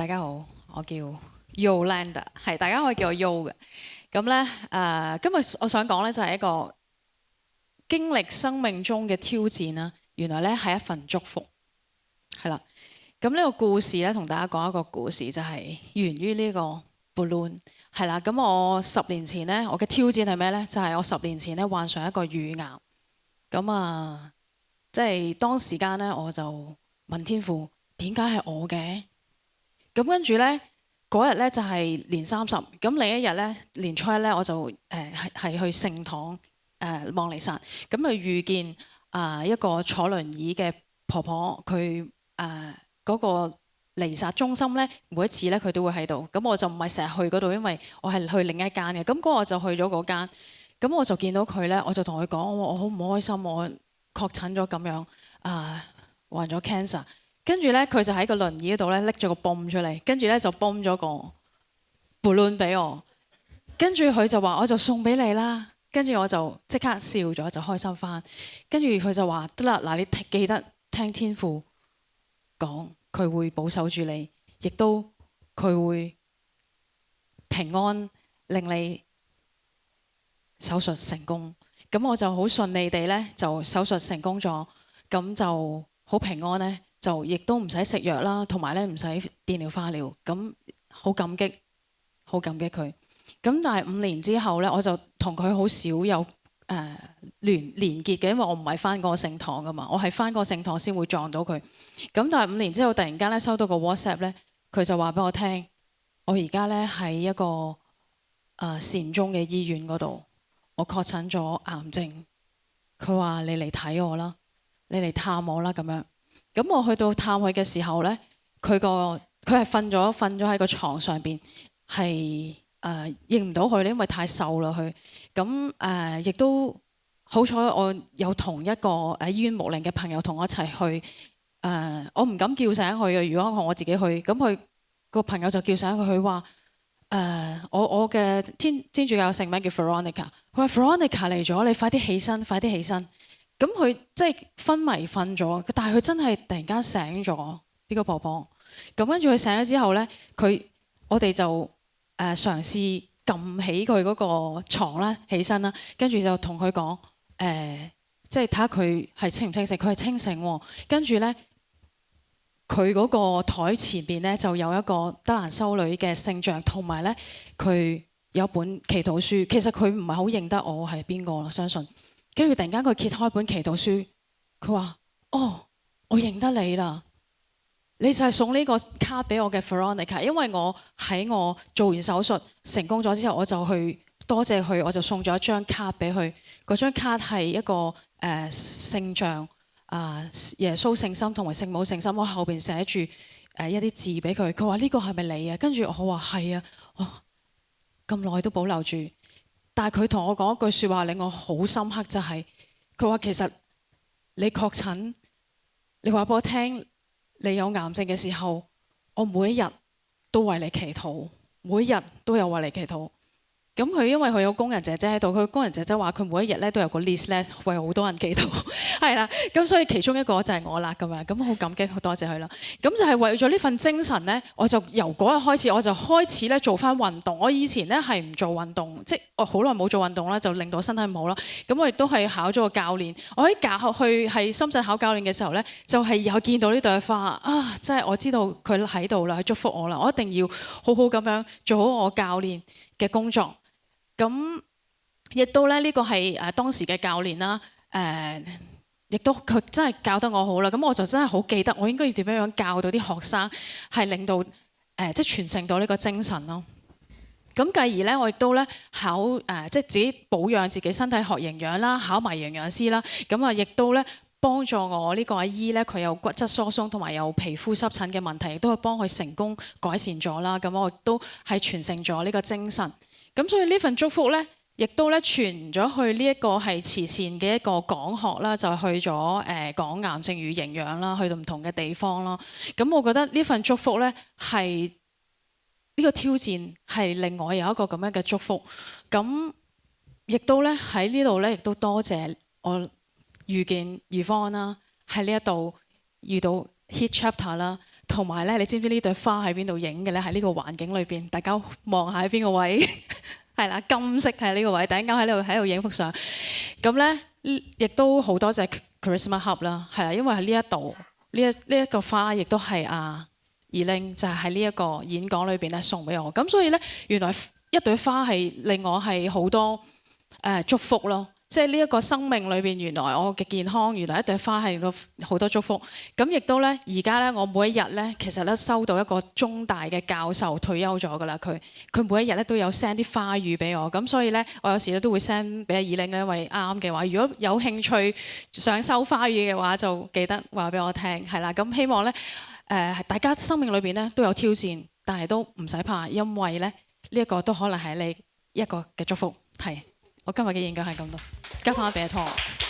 大家好，我叫 Yolanda， 係大家可以叫我 Yo 嘅。咁咧今日我想講咧就係一個經歷生命中嘅挑戰啦。原來咧係一份祝福，係啦。咁呢個故事咧，同大家講一個故事，就係源於呢個 balloon， 係啦。咁我10年前咧，我嘅挑戰係咩咧？就係我10年前咧患上一個乳癌。咁即係當時間咧，我就問天父點解係我嘅？咁跟住咧嗰日咧就係年30，咁另一日咧年初一咧我就係去聖堂望彌撒，咁就遇見一個坐輪椅嘅婆婆，佢嗰個彌撒中心咧每一次咧佢都會喺度，咁我就唔係成日去嗰度，因為我係去另一間嘅，咁嗰個我就去咗嗰間，咁我就見到佢咧，我就同佢講我好唔開心，我確診咗咁樣患咗 cancer。跟住咧，佢就喺個輪椅嗰度咧拎咗個泵出嚟，跟住咧就泵咗個 balloon 俾我。跟住佢就話：我就送俾你啦。跟住我就即刻笑咗，就開心翻。跟住佢就話：得啦，嗱，你記得聽天父講，佢會保守住你，亦都佢會平安令你手術成功。咁我就好順利地咧就手術成功咗，咁就好平安咧。就亦都唔使食藥啦，同埋咧唔使電療化療，咁好感激，好感激佢。咁但係5年之後咧，我就同佢好少有連結嘅，因為我唔係返嗰個聖堂噶嘛，我係返嗰個聖堂先會撞到佢。咁但係5年之後，突然間咧收到個 WhatsApp 咧，佢就話俾我聽，我而家咧喺一個善終嘅醫院嗰度，我確診咗癌症。佢話你嚟睇我啦，你嚟探我啦咁樣。咁我去到探佢嘅時候咧，佢係瞓咗喺個床上邊，係認唔到佢咧，因為太瘦啦佢。咁亦都好彩，我有同一個醫院牧靈嘅朋友同我一齊去。我唔敢叫醒佢嘅，如果我自己去，咁佢個朋友就叫醒佢，佢話我嘅天主教聖名叫 Veronica， 佢話 Veronica 嚟咗，你快啲起身，快啲起身。咁佢即係昏迷瞓咗，但係佢真係突然間醒咗呢個婆婆。咁跟住佢醒咗之後咧，我哋就嘗試撳起佢嗰個牀啦，起身啦，跟住就同佢講即係睇下佢係清唔清醒，佢係清醒喎。跟住咧，佢嗰個台前邊咧就有一個德蘭修女嘅聖像，同埋咧佢有本祈禱書。其實佢唔係好認得我係邊個啦，相信。跟住突然間佢揭開本祈禱書，佢話：哦，我認得你啦！你就係送呢個卡俾我嘅 Veronica， 因為我喺我做完手術成功咗之後，我就去多謝佢，我就送咗一張卡俾佢。嗰張卡係一個聖像耶穌聖心同埋聖母聖心，我後邊寫住一啲字俾佢。佢話呢個係咪你啊？跟住我話係啊，咁耐都保留住。但係佢同我講一句説話令我好深刻，就係佢話其實你確診，你話俾我聽你有癌症嘅時候，我每一日都為你祈禱，每一日都有為你祈禱。咁佢因為佢有工人姐姐喺度，佢工人姐姐話佢每一日咧都有個 list 咧為好多人祈禱，係啦。咁所以其中一個就係我啦咁樣，咁好感激，好多謝佢啦。咁就係為咗呢份精神咧，我就由嗰日開始，我就開始咧做翻運動。我以前咧係唔做運動，即係我好耐冇做運動啦，就令到身體唔好啦。咁我亦都係考咗個教練。我喺去係深圳考教練嘅時候咧，就係有見到呢朵花啊！即係我知道佢喺度啦，佢祝福我啦。我一定要好好咁樣做好我教練嘅工作。咁亦都咧，呢個係當時嘅教練啦，亦都佢真係教得我好啦。咁我就真係好記得，我應該要點樣教到啲學生，係令到即係傳承到呢個精神咯。咁繼而咧，我亦都咧考即係自己保養自己身體，學營養啦，考埋營養師啦。咁亦都咧幫助我呢個阿姨咧，佢有骨質疏鬆同埋有皮膚濕疹嘅問題，亦都係幫佢成功改善咗啦。咁我亦都係傳承咗呢個精神。咁所以呢份祝福咧，亦都咧傳咗去呢一個係慈善嘅一個講學啦，就去咗講癌症與營養啦，去到唔同嘅地方啦。咁我覺得呢份祝福咧係呢個挑戰係令我有一個咁樣嘅祝福。咁亦都咧喺呢度咧，亦都多謝我遇見Yvonne啦，喺呢一度遇到 Hit Chapter 啦。同埋咧，你知唔知呢朵花喺邊度影嘅咧？喺呢個環境裏邊，大家望下喺邊個位？係啦，金色喺呢個位，突然間喺度影幅相。咁咧，亦都好多謝 Charisma Hub 啦，係啦，因為喺呢一度呢一個花，亦都係Elaine就係喺呢一個演講裏邊咧送俾我。咁所以咧，原來一朵花係令我係好多祝福咯。即係呢一個生命裏邊，原來我嘅健康，原來一朵花係令到好多祝福。咁亦都咧，而家咧，我每一日咧，其實咧收到一個中大嘅教授退休咗㗎啦。佢每一日咧都有 send 啲花語俾我。咁所以咧，我有時咧都會 send 俾阿Elaine咧，因為啱嘅話，如果有興趣想收花語嘅話，就記得話俾我聽。係啦，咁希望咧大家生命裏邊咧都有挑戰，但係都唔使怕，因為咧呢一個都可能係你一個嘅祝福。係。我今日嘅演講係咁多，交翻俾阿湯。